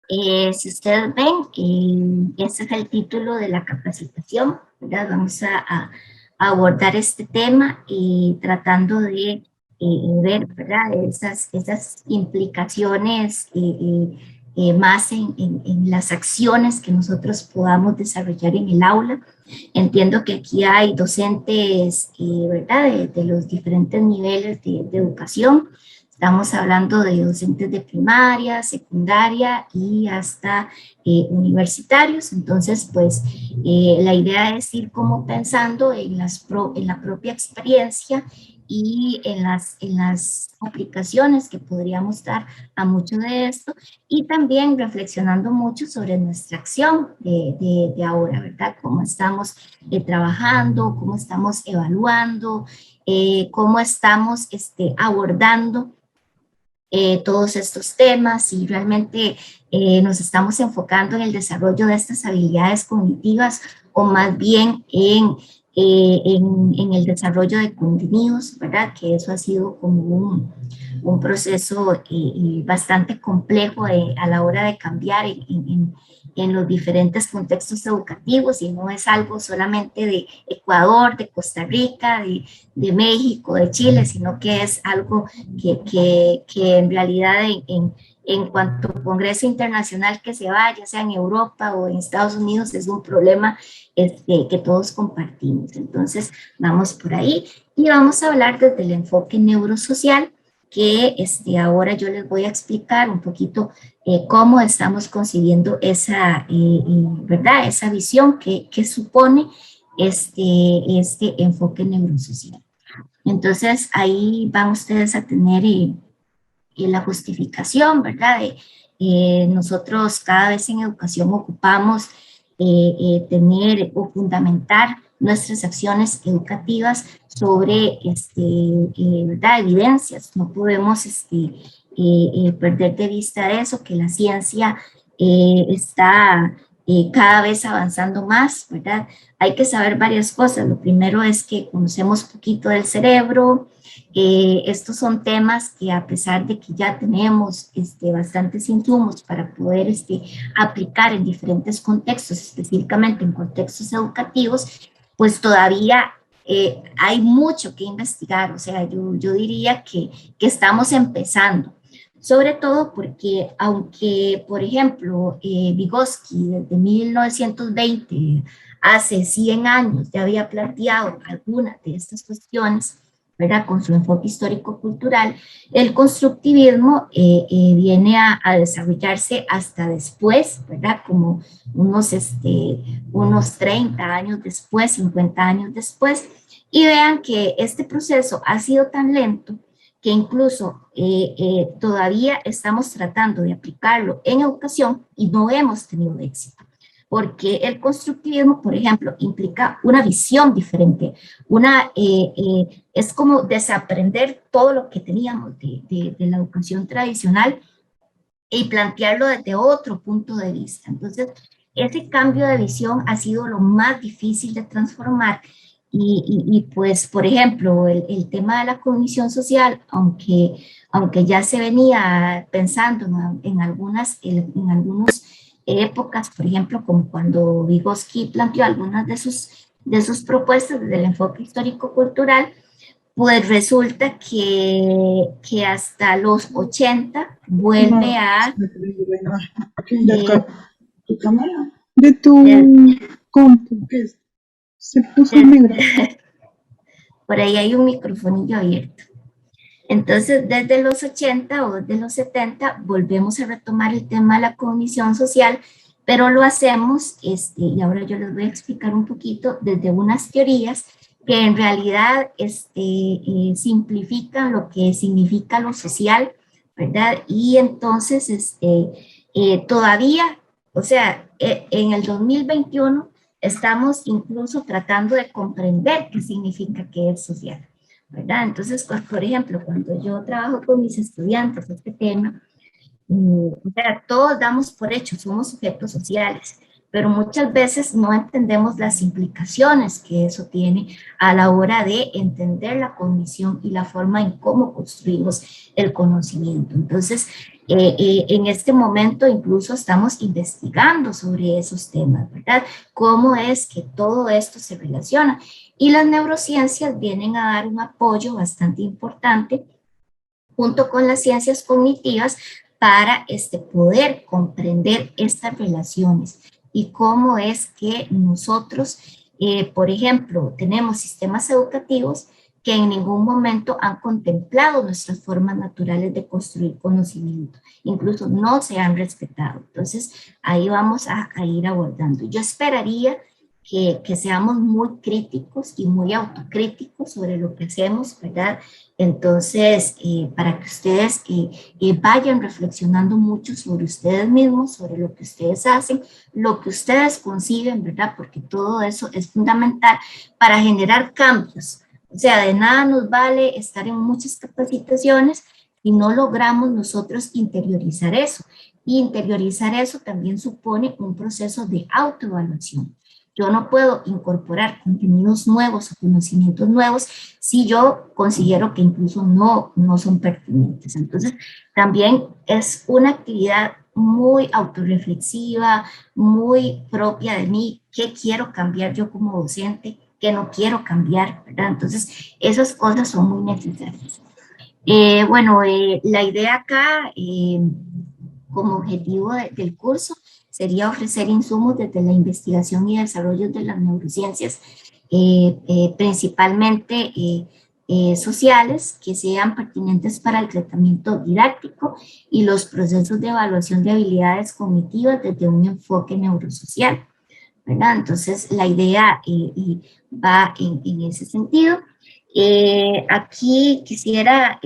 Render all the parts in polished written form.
Si ustedes ven, este es el título de la capacitación, ¿verdad? Vamos a abordar este tema tratando de ver, ¿verdad? Esas implicaciones más en las acciones que nosotros podamos desarrollar en el aula. Entiendo que aquí hay docentes, ¿verdad? De los diferentes niveles de educación. Estamos hablando de docentes de primaria, secundaria y hasta universitarios. Entonces, pues la idea es ir como pensando en la propia experiencia y en las aplicaciones que podríamos dar a mucho de esto y también reflexionando mucho sobre nuestra acción de ahora, ¿verdad? Cómo estamos trabajando, cómo estamos evaluando, cómo estamos abordando todos estos temas y realmente nos estamos enfocando en el desarrollo de estas habilidades cognitivas o más bien en el desarrollo de contenidos, ¿verdad? Que eso ha sido como un proceso bastante complejo a la hora de cambiar en los diferentes contextos educativos y no es algo solamente de Ecuador, de Costa Rica, de México, de Chile, sino que es algo que en realidad en cuanto a Congreso Internacional que se vaya, sea en Europa o en Estados Unidos, es un problema que todos compartimos. Entonces, vamos por ahí y vamos a hablar desde el enfoque neurosocial, que ahora yo les voy a explicar un poquito cómo estamos concibiendo ¿verdad? Esa visión que supone este enfoque neurosocial. Entonces, ahí van ustedes a tener la justificación, ¿verdad? Nosotros cada vez en educación ocupamos tener o fundamentar nuestras acciones educativas sobre ¿verdad? Evidencias. No podemos perder de vista eso, que la ciencia está cada vez avanzando más, ¿verdad? Hay que saber varias cosas. Lo primero es que conocemos poquito del cerebro. Estos son temas que a pesar de que ya tenemos bastantes insumos para poder aplicar en diferentes contextos, específicamente en contextos educativos, pues todavía hay mucho que investigar. O sea, yo diría que estamos empezando. Sobre todo porque, aunque, por ejemplo, Vygotsky desde 1920, hace 100 años, ya había planteado algunas de estas cuestiones, ¿verdad? Con su enfoque histórico-cultural, el constructivismo viene a desarrollarse hasta después, ¿verdad? Como unos 30 años después, 50 años después, y vean que este proceso ha sido tan lento que incluso todavía estamos tratando de aplicarlo en educación y no hemos tenido éxito. Porque el constructivismo, por ejemplo, implica una visión diferente, es como desaprender todo lo que teníamos de la educación tradicional y plantearlo desde otro punto de vista. Entonces, ese cambio de visión ha sido lo más difícil de transformar pues, por ejemplo, el tema de la cognición social, aunque ya se venía pensando, ¿no? en algunas épocas, por ejemplo, como cuando Vygotsky planteó algunas de sus propuestas desde el enfoque histórico-cultural, pues resulta que hasta los 80 vuelve No, a... de eh, tu cámara, de de- tu compu, que se puso de- negra. por ahí hay un microfonillo abierto. Entonces, desde los 80 o desde los 70 volvemos a retomar el tema de la cognición social, pero lo hacemos, y ahora yo les voy a explicar un poquito, desde unas teorías que en realidad simplifican lo que significa lo social, ¿verdad? Y entonces, todavía, o sea, en el 2021 estamos incluso tratando de comprender qué significa que es social. ¿Verdad? Entonces, por ejemplo, cuando yo trabajo con mis estudiantes este tema, o sea, todos damos por hecho, somos sujetos sociales, pero muchas veces no entendemos las implicaciones que eso tiene a la hora de entender la cognición y la forma en cómo construimos el conocimiento. Entonces, en este momento incluso estamos investigando sobre esos temas, ¿verdad? Cómo es que todo esto se relaciona. Y las neurociencias vienen a dar un apoyo bastante importante junto con las ciencias cognitivas para poder comprender estas relaciones y cómo es que nosotros, por ejemplo, tenemos sistemas educativos que en ningún momento han contemplado nuestras formas naturales de construir conocimiento, incluso no se han respetado. Entonces, ahí vamos a ir abordando. Yo esperaría que seamos muy críticos y muy autocríticos sobre lo que hacemos, ¿verdad? Entonces, para que ustedes vayan reflexionando mucho sobre ustedes mismos, sobre lo que ustedes hacen, lo que ustedes conciben, ¿verdad? Porque todo eso es fundamental para generar cambios. O sea, de nada nos vale estar en muchas capacitaciones y no logramos nosotros interiorizar eso. Y interiorizar eso también supone un proceso de autoevaluación. Yo no puedo incorporar contenidos nuevos o conocimientos nuevos si yo considero que incluso no son pertinentes. Entonces, también es una actividad muy autorreflexiva, muy propia de mí, qué quiero cambiar yo como docente, qué no quiero cambiar, ¿verdad? Entonces, esas cosas son muy necesarias. Bueno, la idea acá, como objetivo del curso, sería ofrecer insumos desde la investigación y desarrollo de las neurociencias, principalmente sociales, que sean pertinentes para el tratamiento didáctico y los procesos de evaluación de habilidades cognitivas desde un enfoque neurosocial, ¿verdad? Entonces, la idea va en ese sentido. Aquí quisiera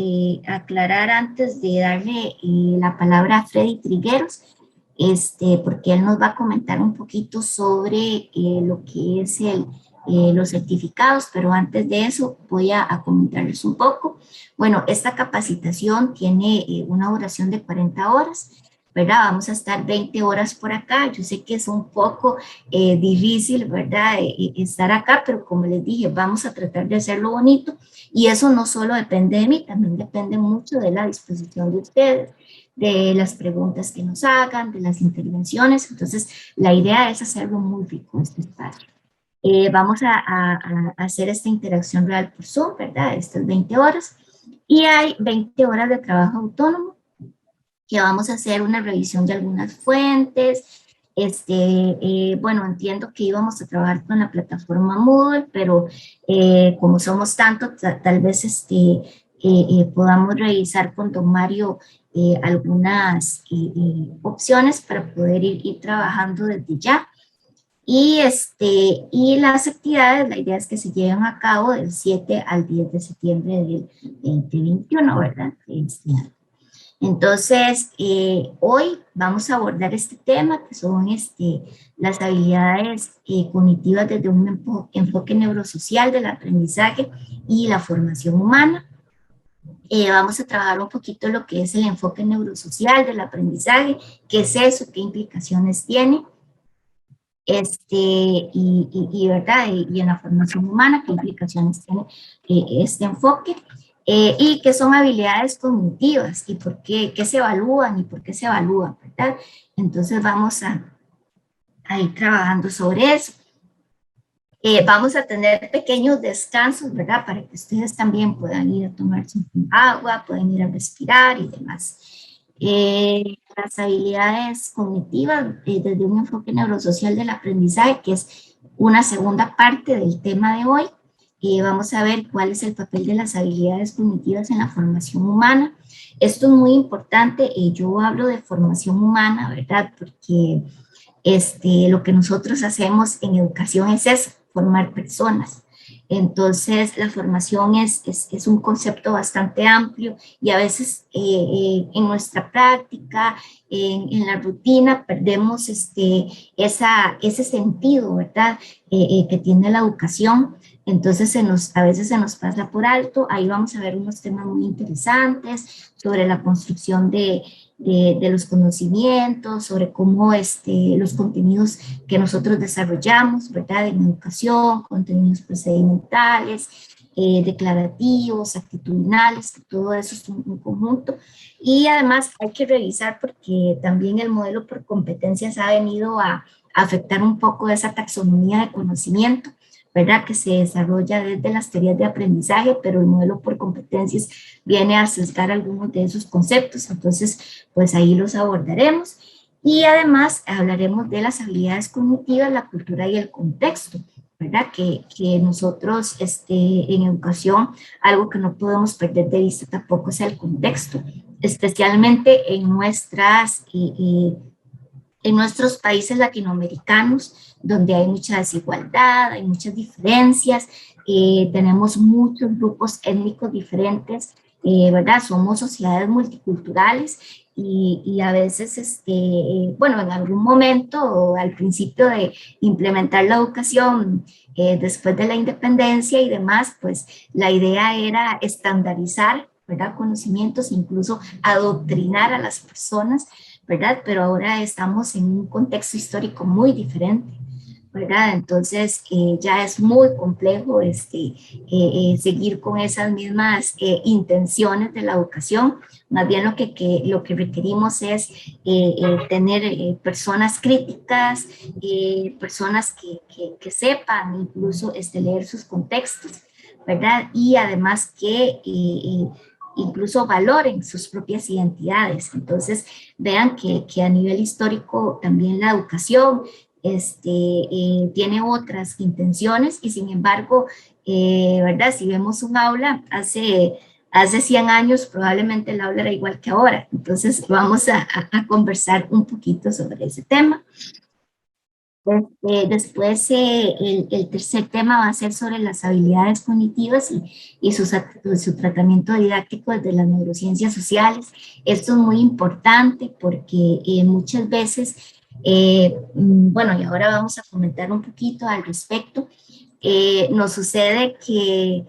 aclarar antes de darle la palabra a Freddy Trigueros, porque él nos va a comentar un poquito sobre lo que es los certificados, pero antes de eso voy a comentarles un poco. Bueno, esta capacitación tiene una duración de 40 horas, ¿verdad? Vamos a estar 20 horas por acá. Yo sé que es un poco difícil, ¿verdad? Estar acá, pero como les dije, vamos a tratar de hacerlo bonito y eso no solo depende de mí, también depende mucho de la disposición de ustedes, de las preguntas que nos hagan, de las intervenciones. Entonces, la idea es hacerlo muy rico este espacio. Vamos a hacer esta interacción real por Zoom, ¿verdad? Estas 20 horas. Y hay 20 horas de trabajo autónomo que vamos a hacer una revisión de algunas fuentes. Bueno, entiendo que íbamos a trabajar con la plataforma Moodle, pero como somos tantos, tal vez podamos revisar con don Mario algunas opciones para poder ir trabajando desde ya. Y las actividades, la idea es que se lleven a cabo del 7 al 10 de septiembre del 2021, ¿verdad? Entonces, hoy vamos a abordar este tema, que son las habilidades cognitivas desde un enfoque neurosocial del aprendizaje y la formación humana. Vamos a trabajar un poquito lo que es el enfoque neurosocial del aprendizaje, qué es eso, qué implicaciones tiene, ¿verdad? Y en la formación humana, qué implicaciones tiene este enfoque. Y qué son habilidades cognitivas y por qué se evalúan y por qué se evalúan, ¿verdad? Entonces vamos a ir trabajando sobre eso. Vamos a tener pequeños descansos, ¿verdad? Para que ustedes también puedan ir a tomarse agua, pueden ir a respirar y demás. Las habilidades cognitivas desde un enfoque neurosocial del aprendizaje, que es una segunda parte del tema de hoy. Vamos a ver cuál es el papel de las habilidades cognitivas en la formación humana. Esto es muy importante. Yo hablo de formación humana, ¿verdad? Porque lo que nosotros hacemos en educación es eso, formar personas. Entonces, la formación es un concepto bastante amplio y a veces en nuestra práctica, en la rutina, perdemos ese sentido, ¿verdad? Que tiene la educación. Entonces, a veces se nos pasa por alto. Ahí vamos a ver unos temas muy interesantes sobre la construcción de los conocimientos, sobre cómo los contenidos que nosotros desarrollamos, ¿verdad? En educación, contenidos procedimentales, declarativos, actitudinales, todo eso es un conjunto. Y además hay que revisar porque también el modelo por competencias ha venido a afectar un poco esa taxonomía de conocimiento, ¿verdad? Que se desarrolla desde las teorías de aprendizaje, pero el modelo por competencias viene a sesgar algunos de esos conceptos, entonces pues ahí los abordaremos. Y además hablaremos de las habilidades cognitivas, la cultura y el contexto, ¿verdad? Que nosotros en educación, algo que no podemos perder de vista tampoco es el contexto, especialmente en nuestros países latinoamericanos, donde hay mucha desigualdad, hay muchas diferencias, tenemos muchos grupos étnicos diferentes, ¿verdad? Somos sociedades multiculturales y a veces, bueno, en algún momento o al principio de implementar la educación, después de la independencia y demás, pues la idea era estandarizar, ¿verdad? Conocimientos, incluso adoctrinar a las personas, ¿verdad? Pero ahora estamos en un contexto histórico muy diferente, ¿verdad? Entonces ya es muy complejo seguir con esas mismas intenciones de la educación. Más bien lo que requerimos es tener personas críticas, personas que sepan incluso leer sus contextos, ¿verdad? Y además que incluso valoren sus propias identidades. Entonces, vean que a nivel histórico también la educación tiene otras intenciones y sin embargo, ¿verdad? Si vemos un aula hace 100 años, probablemente el aula era igual que ahora. Entonces, vamos a conversar un poquito sobre ese tema. Después, el tercer tema va a ser sobre las habilidades cognitivas y su tratamiento didáctico desde las neurociencias sociales. Esto es muy importante porque muchas veces, bueno, y ahora vamos a comentar un poquito al respecto, nos sucede que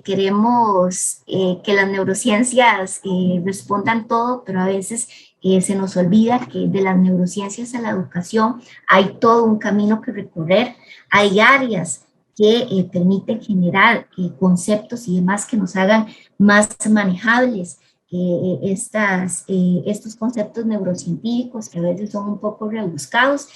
queremos que las neurociencias respondan todo, pero a veces se nos olvida que de las neurociencias a la educación hay todo un camino que recorrer, hay áreas que permiten generar conceptos y demás que nos hagan más manejables estos conceptos neurocientíficos que a veces son un poco rebuscados,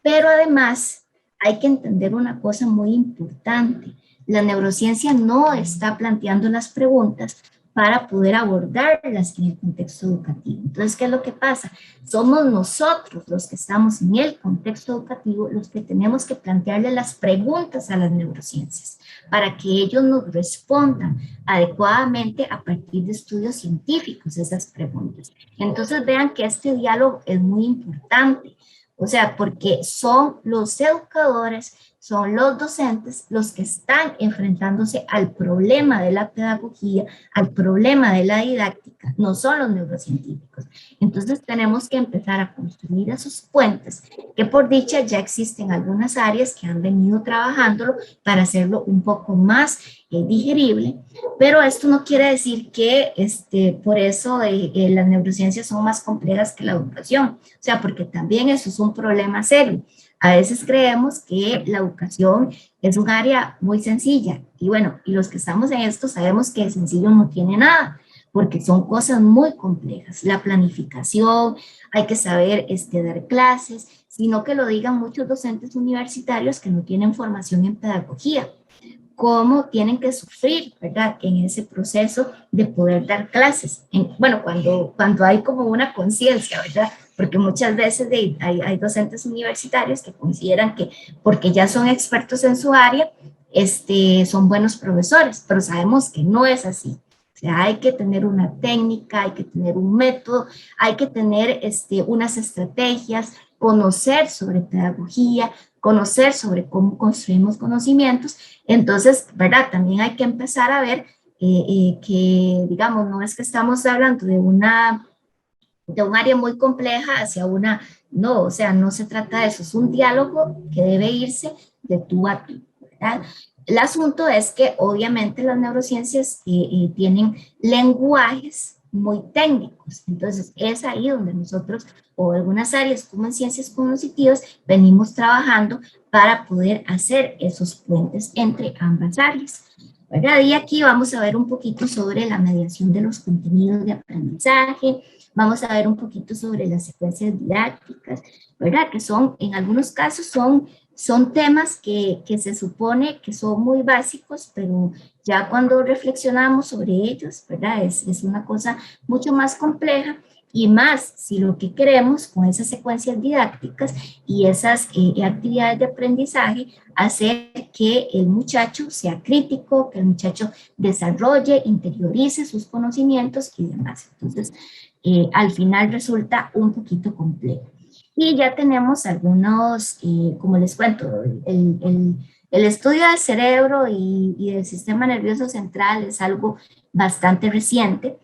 pero además hay que entender una cosa muy importante. La neurociencia no está planteando las preguntas para poder abordarlas en el contexto educativo. Entonces, ¿qué es lo que pasa? Somos nosotros los que estamos en el contexto educativo los que tenemos que plantearle las preguntas a las neurociencias para que ellos nos respondan adecuadamente a partir de estudios científicos esas preguntas. Entonces, vean que este diálogo es muy importante. O sea, porque son los educadores, son los docentes los que están enfrentándose al problema de la pedagogía, al problema de la didáctica, no son los neurocientíficos. Entonces tenemos que empezar a construir esos puentes, que por dicha ya existen algunas áreas que han venido trabajándolo para hacerlo un poco más digerible, pero esto no quiere decir que por eso las neurociencias son más complejas que la educación, o sea, porque también eso es un problema serio. A veces creemos que la educación es un área muy sencilla y bueno, y los que estamos en esto sabemos que sencillo no tiene nada, porque son cosas muy complejas. La planificación, hay que saber dar clases, sino que lo digan muchos docentes universitarios que no tienen formación en pedagogía, cómo tienen que sufrir, ¿verdad? En ese proceso de poder dar clases. Bueno, cuando hay como una conciencia, ¿verdad? Porque muchas veces hay docentes universitarios que consideran que porque ya son expertos en su área, son buenos profesores, pero sabemos que no es así. O sea, hay que tener una técnica, hay que tener un método, hay que tener unas estrategias, conocer sobre pedagogía, conocer sobre cómo construimos conocimientos. Entonces, ¿verdad? También hay que empezar a ver que, digamos, no es que estamos hablando de un área muy compleja hacia una, no, o sea, no se trata de eso, es un diálogo que debe irse de tú a tú, ¿verdad? El asunto es que obviamente las neurociencias tienen lenguajes, muy técnicos. Entonces, es ahí donde nosotros, o algunas áreas como en ciencias cognitivas, venimos trabajando para poder hacer esos puentes entre ambas áreas. ¿Verdad? Y aquí vamos a ver un poquito sobre la mediación de los contenidos de aprendizaje, vamos a ver un poquito sobre las secuencias didácticas, ¿verdad? Que son, en algunos casos, son temas que se supone que son muy básicos, pero ya cuando reflexionamos sobre ellos, ¿verdad? Es una cosa mucho más compleja y más si lo que queremos con esas secuencias didácticas y esas actividades de aprendizaje, hacer que el muchacho sea crítico, que el muchacho desarrolle, interiorice sus conocimientos y demás. Entonces, al final resulta un poquito complejo. Y ya tenemos algunos, como les cuento, el estudio del cerebro y del sistema nervioso central es algo bastante reciente,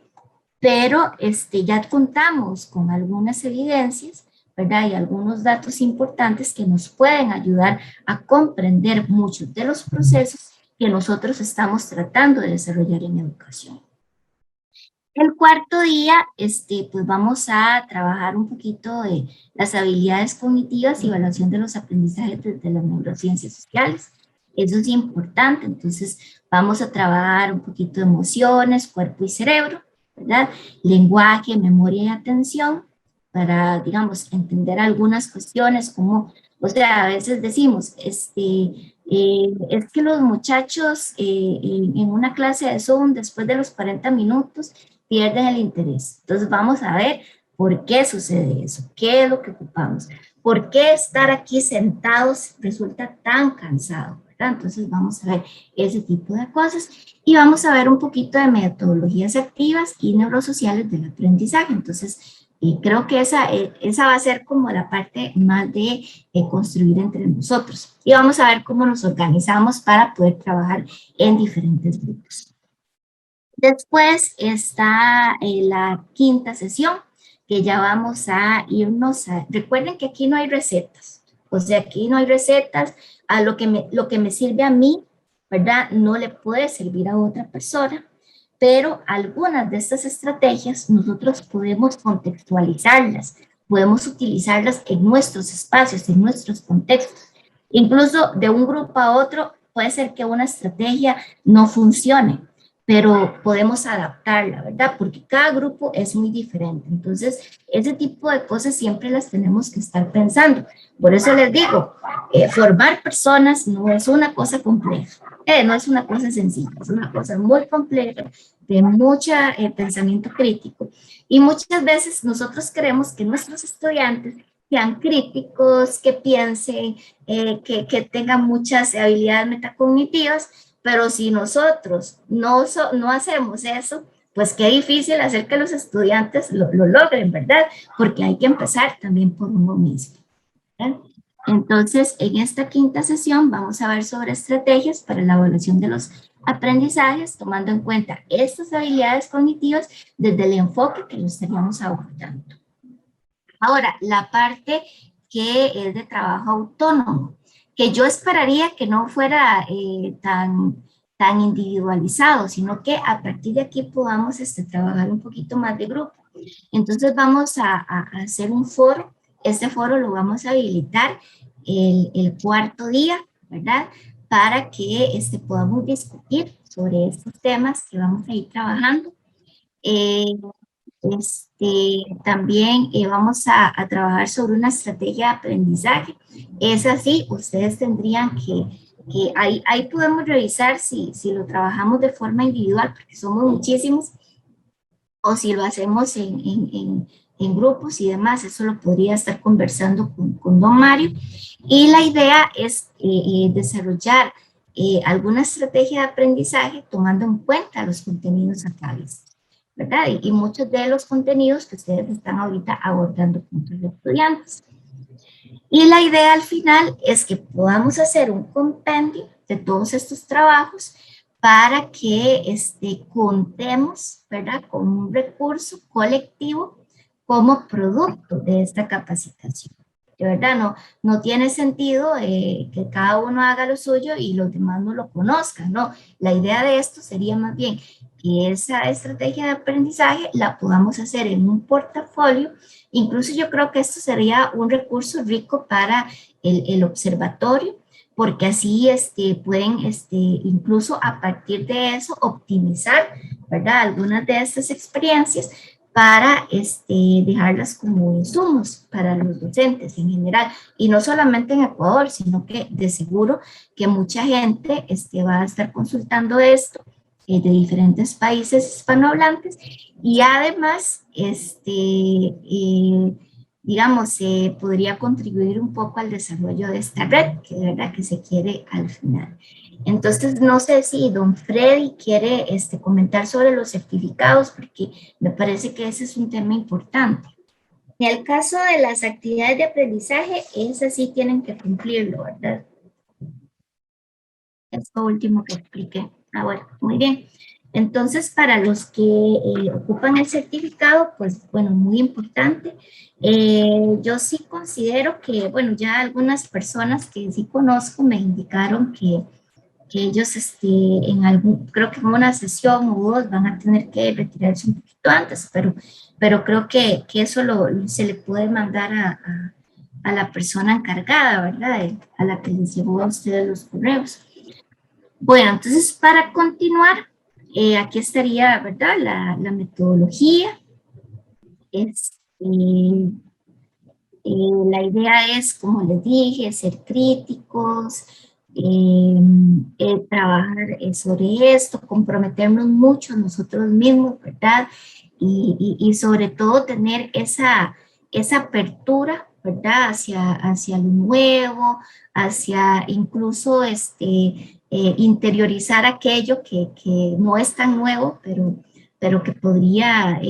pero ya contamos con algunas evidencias, ¿verdad? Y algunos datos importantes que nos pueden ayudar a comprender muchos de los procesos que nosotros estamos tratando de desarrollar en educación. El cuarto día, pues vamos a trabajar un poquito de las habilidades cognitivas y evaluación de los aprendizajes desde las neurociencias sociales. Eso es importante, entonces vamos a trabajar un poquito de emociones, cuerpo y cerebro, ¿verdad? Lenguaje, memoria y atención para, digamos, entender algunas cuestiones como, o sea, a veces decimos, es que los muchachos en una clase de Zoom, después de los 40 minutos, pierden el interés. Entonces vamos a ver por qué sucede eso, qué es lo que ocupamos, por qué estar aquí sentados resulta tan cansado, ¿verdad? Entonces vamos a ver ese tipo de cosas y vamos a ver un poquito de metodologías activas y neurosociales del aprendizaje. Entonces, creo que esa va a ser como la parte más de construir entre nosotros. Y vamos a ver cómo nos organizamos para poder trabajar en diferentes grupos. Después está la quinta sesión, que ya vamos a irnos a... Recuerden que aquí no hay recetas, o sea, aquí no hay recetas, a lo que me sirve a mí, ¿verdad? No le puede servir a otra persona, pero algunas de estas estrategias nosotros podemos contextualizarlas, podemos utilizarlas en nuestros espacios, en nuestros contextos. Incluso de un grupo a otro puede ser que una estrategia no funcione, pero podemos adaptarla, ¿verdad? Porque cada grupo es muy diferente. Entonces, ese tipo de cosas siempre las tenemos que estar pensando. Por eso les digo, formar personas no es una cosa compleja, no es una cosa sencilla, es una cosa muy compleja, de mucho pensamiento crítico. Y muchas veces nosotros queremos que nuestros estudiantes sean críticos, que piensen, que tengan muchas habilidades metacognitivas, pero si nosotros no hacemos eso, pues qué difícil hacer que los estudiantes lo logren, ¿verdad? Porque hay que empezar también por uno mismo, ¿verdad? Entonces, en esta quinta sesión vamos a ver sobre estrategias para la evaluación de los aprendizajes, tomando en cuenta estas habilidades cognitivas desde el enfoque que lo estaríamos abordando. Ahora, la parte que es de trabajo autónomo, que yo esperaría que no fuera tan individualizado, sino que a partir de aquí podamos trabajar un poquito más de grupo. Entonces vamos a hacer un foro, este foro lo vamos a habilitar el cuarto día, ¿verdad? Para que podamos discutir sobre estos temas que vamos a ir trabajando. También vamos a trabajar sobre una estrategia de aprendizaje. Es así, ustedes tendrían que ahí podemos revisar si lo trabajamos de forma individual, porque somos muchísimos, o si lo hacemos en grupos y demás. Eso lo podría estar conversando con don Mario. Y la idea es desarrollar alguna estrategia de aprendizaje tomando en cuenta los contenidos acá vistos, ¿verdad? Y muchos de los contenidos que ustedes están ahorita abordando con sus estudiantes. Y la idea al final es que podamos hacer un compendio de todos estos trabajos para que contemos, ¿verdad?, con un recurso colectivo como producto de esta capacitación. De verdad, no tiene sentido que cada uno haga lo suyo y los demás no lo conozcan, ¿no? La idea de esto sería más bien que esa estrategia de aprendizaje la podamos hacer en un portafolio. Incluso yo creo que esto sería un recurso rico para el observatorio, porque así pueden incluso a partir de eso optimizar, ¿verdad? Algunas de estas experiencias para dejarlas como insumos para los docentes en general, y no solamente en Ecuador, sino que de seguro que mucha gente va a estar consultando esto de diferentes países hispanohablantes, y además, digamos, podría contribuir un poco al desarrollo de esta red, que de verdad que se quiere al final. Entonces, no sé si don Freddy quiere comentar sobre los certificados, porque me parece que ese es un tema importante. En el caso de las actividades de aprendizaje, esas sí tienen que cumplirlo, ¿verdad? Esto último que expliqué. Ah, bueno, muy bien. Entonces, para los que ocupan el certificado, pues, bueno, muy importante. Yo sí considero que, bueno, ya algunas personas que sí conozco me indicaron que ellos, en algún, creo que en una sesión o dos van a tener que retirarse un poquito antes, pero creo que eso se le puede mandar a la persona encargada, ¿verdad? A la que les llevó a ustedes los correos. Bueno, entonces para continuar, aquí estaría, ¿verdad? La metodología. La idea es, como les dije, ser críticos, eh, trabajar sobre esto, comprometernos mucho nosotros mismos, ¿verdad? Y sobre todo tener esa apertura, ¿verdad? Hacia lo nuevo, hacia incluso interiorizar aquello que no es tan nuevo, pero que podría,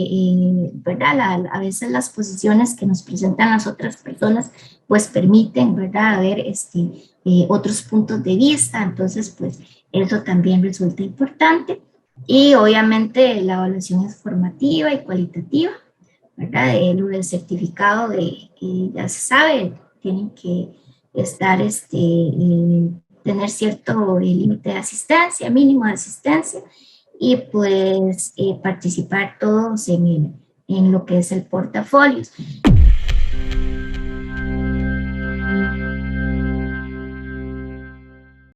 ¿verdad? A veces las posiciones que nos presentan las otras personas, pues permiten, ¿verdad? Ver otros puntos de vista, entonces, pues eso también resulta importante. Y obviamente la evaluación es formativa y cualitativa, ¿verdad? El certificado ya se sabe, tienen que estar, tener cierto límite de asistencia, mínimo de asistencia, y pues participar todos en lo que es el portafolio.